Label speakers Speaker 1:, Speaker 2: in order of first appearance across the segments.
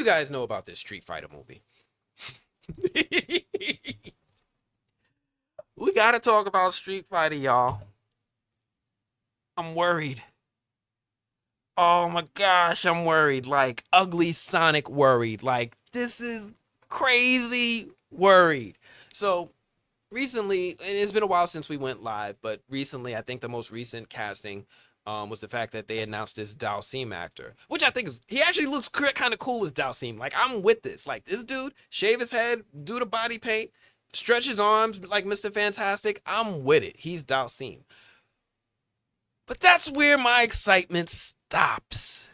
Speaker 1: you guys know about this Street Fighter movie? We gotta talk about Street Fighter, y'all. I'm worried. Oh my gosh, I'm worried. Like, ugly Sonic worried. Like, this is crazy worried. So, recently, and it's been a while since we went live, but recently, I think the most recent casting was the fact that they announced this Dhalsim actor, which I think is, he actually looks kind of cool as Dhalsim. Like, I'm with this. Like, this dude, shave his head, do the body paint, stretch his arms like Mr. Fantastic. I'm with it. He's Dhalsim. But that's where my excitement stops.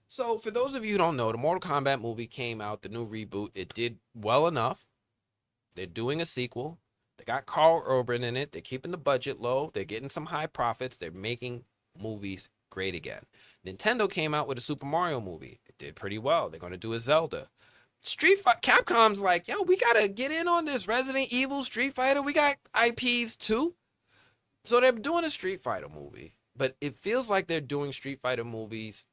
Speaker 1: So, for those of you who don't know, the Mortal Kombat movie came out, the new reboot. It did well enough. They're doing a sequel. They got Carl Urban in it. They're keeping the budget low. They're getting some high profits. They're making movies great again. Nintendo came out with a Super Mario movie. It did pretty well. They're going to do a Zelda. Capcom's like, yo, we got to get in on this Resident Evil, Street Fighter. We got IPs too. So they're doing a Street Fighter movie, but it feels like they're doing Street Fighter movies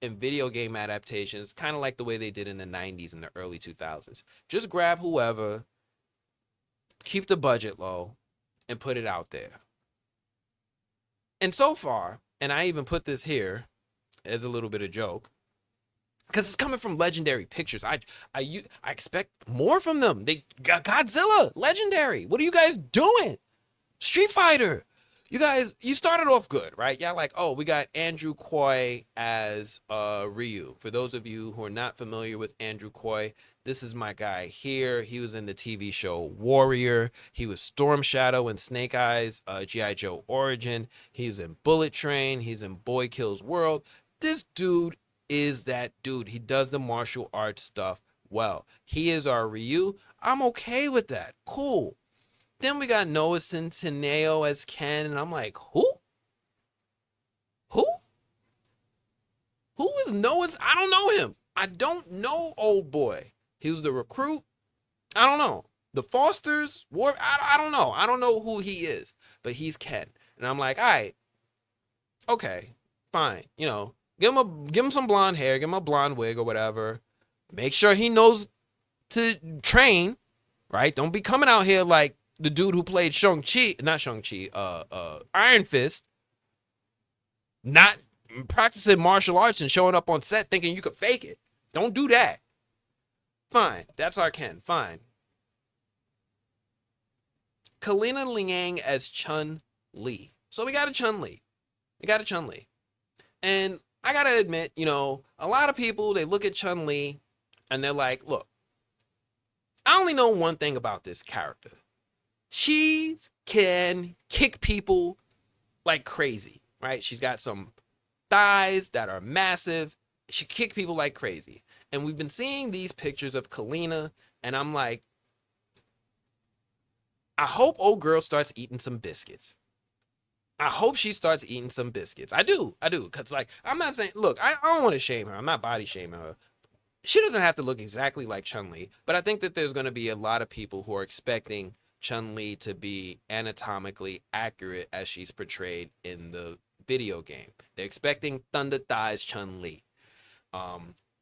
Speaker 1: and video game adaptations, kind of like the way they did in the 90s and the early 2000s. Just grab whoever, keep the budget low, and put it out there. And so far, and I even put this here as a little bit of joke, because it's coming from Legendary Pictures. I expect more from them. They got Godzilla, Legendary. What are you guys doing? Street Fighter. You guys, you started off good, right? Yeah, like, oh, we got Andrew Coy as Ryu. For those of you who are not familiar with Andrew Coy, this is my guy here. He was in the TV show Warrior. He was Storm Shadow in Snake Eyes, G.I. Joe Origin. He's in Bullet Train. He's in Boy Kills World. This dude is that dude. He does the martial arts stuff well. He is our Ryu. I'm okay with that. Cool. Then we got Noah Centineo as Ken, and I'm like, who? Who? Who is Noah's? I don't know him. I don't know old boy. He was the recruit. I don't know. The Fosters, I don't know. I don't know who he is, but he's Ken. And I'm like, all right, okay, fine. You know, give him some blonde hair, give him a blonde wig or whatever. Make sure he knows to train, right? Don't be coming out here like the dude who played Iron Fist, not practicing martial arts and showing up on set thinking you could fake it. Don't do that. Fine. That's our Ken. Fine. Kalina Liang as Chun-Li. So we got a Chun-Li. And I got to admit, you know, a lot of people, they look at Chun-Li and they're like, look, I only know one thing about this character. She can kick people like crazy, right? She's got some thighs that are massive. She kick people like crazy. And we've been seeing these pictures of Kalina, and I'm like, I hope old girl starts eating some biscuits. I hope she starts eating some biscuits. I do. Because, like, I'm not saying, look, I don't want to shame her. I'm not body shaming her. She doesn't have to look exactly like Chun-Li, but I think that there's going to be a lot of people who are expecting Chun-Li to be anatomically accurate as she's portrayed in the video game. They're expecting Thunder Thighs Chun-Li.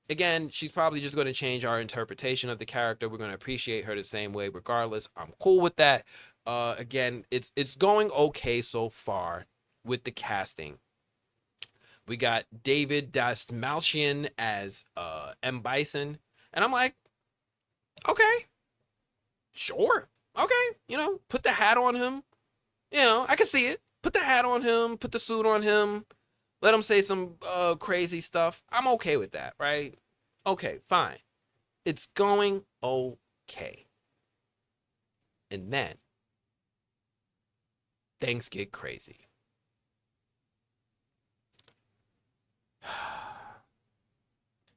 Speaker 1: Again, she's probably just going to change our interpretation of the character. We're going to appreciate her the same way regardless. I'm cool with that. Again, it's going okay so far with the casting. We got David Dastmalchian as M. Bison. And I'm like, okay, sure. Okay, you know, put the hat on him. You know, I can see it. Put the hat on him, put the suit on him, let him say some crazy stuff. I'm okay with that, right? Okay, fine. It's going okay. And then things get crazy.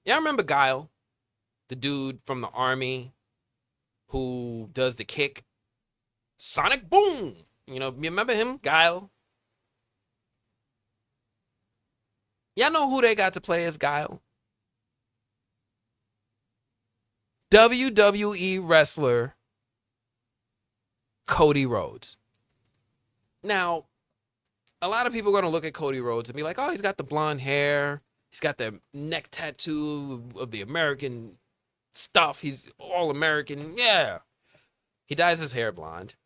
Speaker 1: Y'all remember Guile? The dude from the army who does the kick? Sonic Boom! You know, you remember him? Guile? Y'all know who they got to play as Guile? WWE wrestler Cody Rhodes. Now, a lot of people are going to look at Cody Rhodes and be like, oh, he's got the blonde hair. He's got the neck tattoo of the American stuff. He's all American. Yeah. He dyes his hair blonde.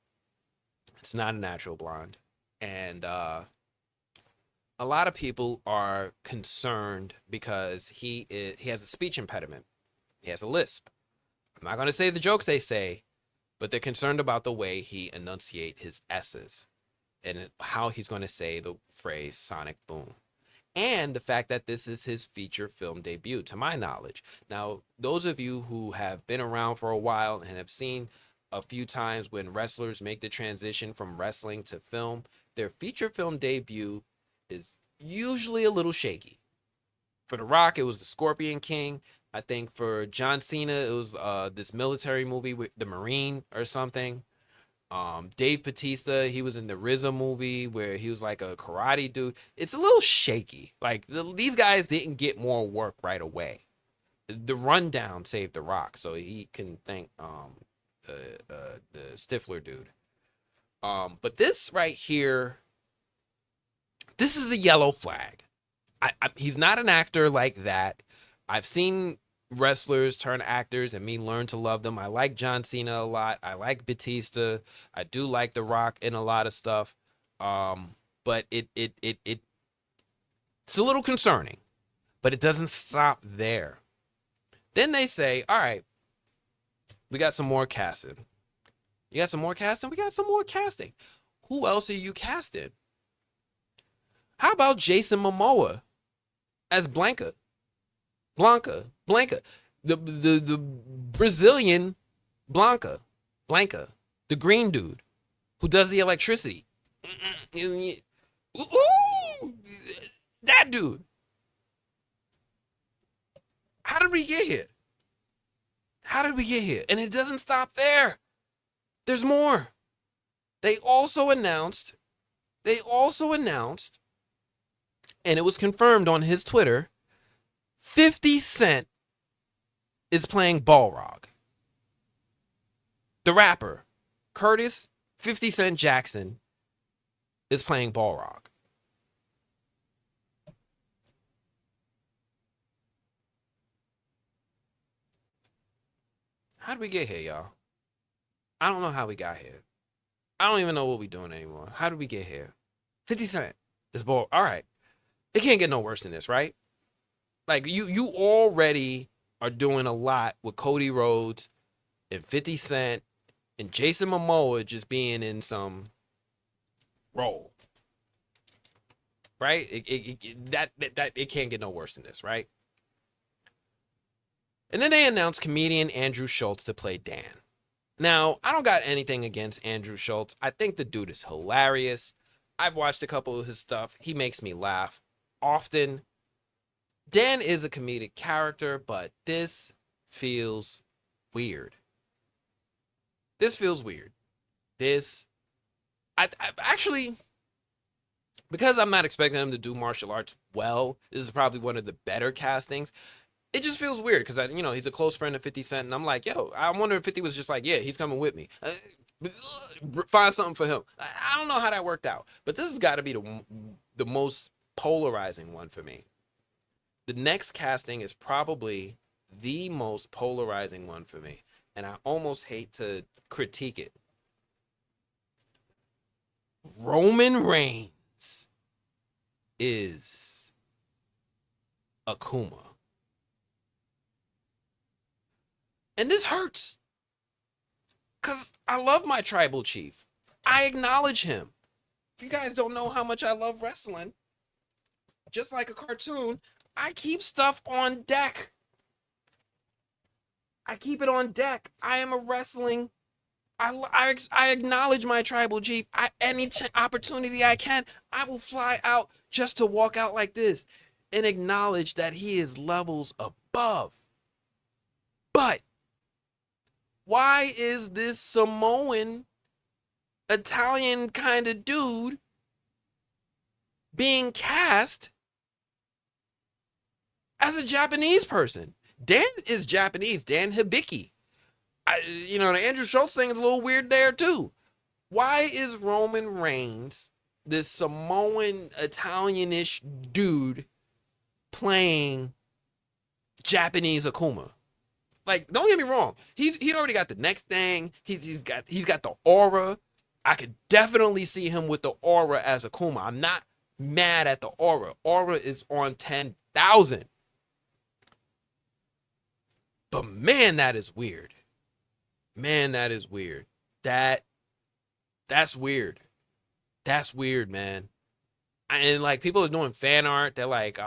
Speaker 1: It's not a natural blonde. And a lot of people are concerned because he has a speech impediment. He has a lisp. I'm not going to say the jokes they say, but they're concerned about the way he enunciate his S's and how he's going to say the phrase sonic boom. And the fact that this is his feature film debut, to my knowledge. Now, those of you who have been around for a while and have seen a few times when wrestlers make the transition from wrestling to film, their feature film debut is usually a little shaky. For The Rock, it was The Scorpion King. I think for John Cena, it was this military movie with The Marine or something. Dave Bautista, he was in the RZA movie where he was like a karate dude. It's a little shaky. Like these guys didn't get more work right away. The Rundown saved The Rock, so he can thank the Stifler dude. But this right here, this is a yellow flag. He's not an actor like that. I've seen wrestlers turn actors and me learn to love them. I like John Cena a lot. I like Batista. I do like The Rock in a lot of stuff. But it's a little concerning. But it doesn't stop there. Then they say, all right, we got some more casting. You got some more casting? We got some more casting. Who else are you casting? How about Jason Momoa as Blanca, the Brazilian Blanca, the green dude who does the electricity. Ooh, that dude. How did we get here? And it doesn't stop there. There's more. They also announced, and it was confirmed on his Twitter, 50 Cent is playing Balrog. The rapper, Curtis 50 Cent Jackson, is playing Balrog. How did we get here, y'all? I don't know how we got here. I don't even know what we're doing anymore. How did we get here? 50 Cent is Balrog. All right. It can't get no worse than this, right? Like, you already are doing a lot with Cody Rhodes and 50 Cent and Jason Momoa just being in some role. Right? It can't get no worse than this, right? And then they announced comedian Andrew Schultz to play Dan. Now, I don't got anything against Andrew Schultz. I think the dude is hilarious. I've watched a couple of his stuff. He makes me laugh often. Dan is a comedic character, but this feels weird. I actually, because I'm not expecting him to do martial arts well, this is probably one of the better castings. It just feels weird because, he's a close friend of 50 Cent, and I'm like, yo, I wonder if 50 was just like, yeah, he's coming with me. Find something for him. I don't know how that worked out, but this has got to be the most polarizing one for me. The next casting is probably the most polarizing one for me, and I almost hate to critique it. Roman Reigns is Akuma. And this hurts. Because I love my tribal chief. I acknowledge him. If you guys don't know how much I love wrestling, just like a cartoon, I keep stuff on deck. I keep it on deck. I am a wrestling. I acknowledge my tribal chief. Any opportunity I can, I will fly out just to walk out like this and acknowledge that he is levels above. But why is this Samoan, Italian kind of dude being cast as a Japanese person? Dan is Japanese, Dan Hibiki. The Andrew Schultz thing is a little weird there too. Why is Roman Reigns, this Samoan, Italianish dude, playing Japanese Akuma. Like, don't get me wrong. He already got the next thing. He's got the aura. I could definitely see him with the aura as Akuma. I'm not mad at the aura. Aura is on 10,000. But man, that is weird. Man, that is weird. That that's weird. That's weird, man. And like people are doing fan art. They're like,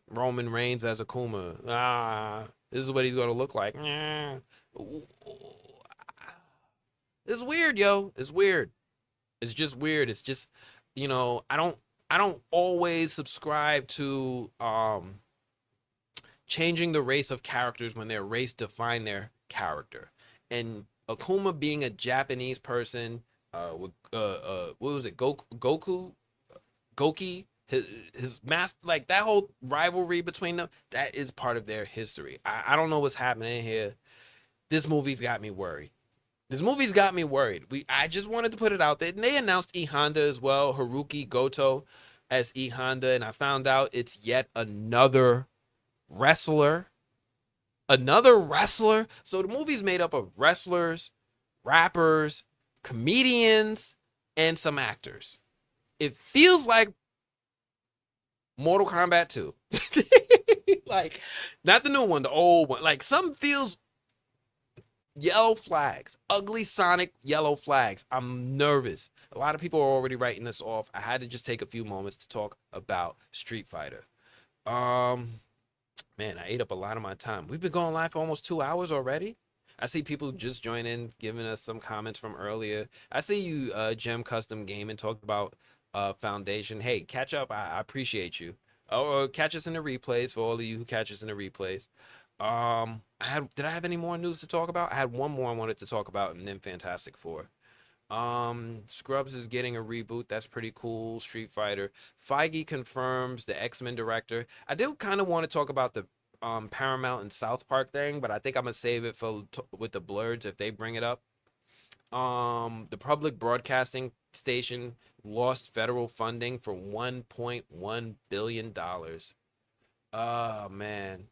Speaker 1: Roman Reigns as Akuma. This is what he's gonna look like. It's weird, yo. It's weird. It's just weird. It's just, I don't always subscribe to changing the race of characters when their race define their character. And Akuma being a Japanese person, with what was it, Goku, Goki, his master, like that whole rivalry between them, that is part of their history. I don't know what's happening here. This movie's got me worried. This movie's got me worried. I just wanted to put it out there. And they announced E Honda as well, Haruki Goto as E Honda, and I found out it's yet wrestler, another wrestler. So the movie's made up of wrestlers, rappers, comedians, and some actors. It feels like Mortal Kombat 2. Like, not the new one, the old one. Like, some feels yellow flags, ugly Sonic yellow flags. I'm nervous. A lot of people are already writing this off. I had to just take a few moments to talk about Street Fighter. Um, Man, I ate up a lot of my time. We've been going live for almost 2 hours already. I see people just join in, giving us some comments from earlier. I see you, Gem Custom Gaming, talked about Foundation. Hey, catch up. I appreciate you. Or catch us in the replays for all of you who catch us in the replays. Did I have any more news to talk about? I had one more I wanted to talk about, and then Fantastic Four. Scrubs is getting a reboot. That's pretty cool. Street Fighter. Feige confirms the X-Men director. I do kind of want to talk about the Paramount and South Park thing, but I think I'm gonna save it for with the Blurs if they bring it up. The public broadcasting station lost federal funding for $1.1 billion. Oh man.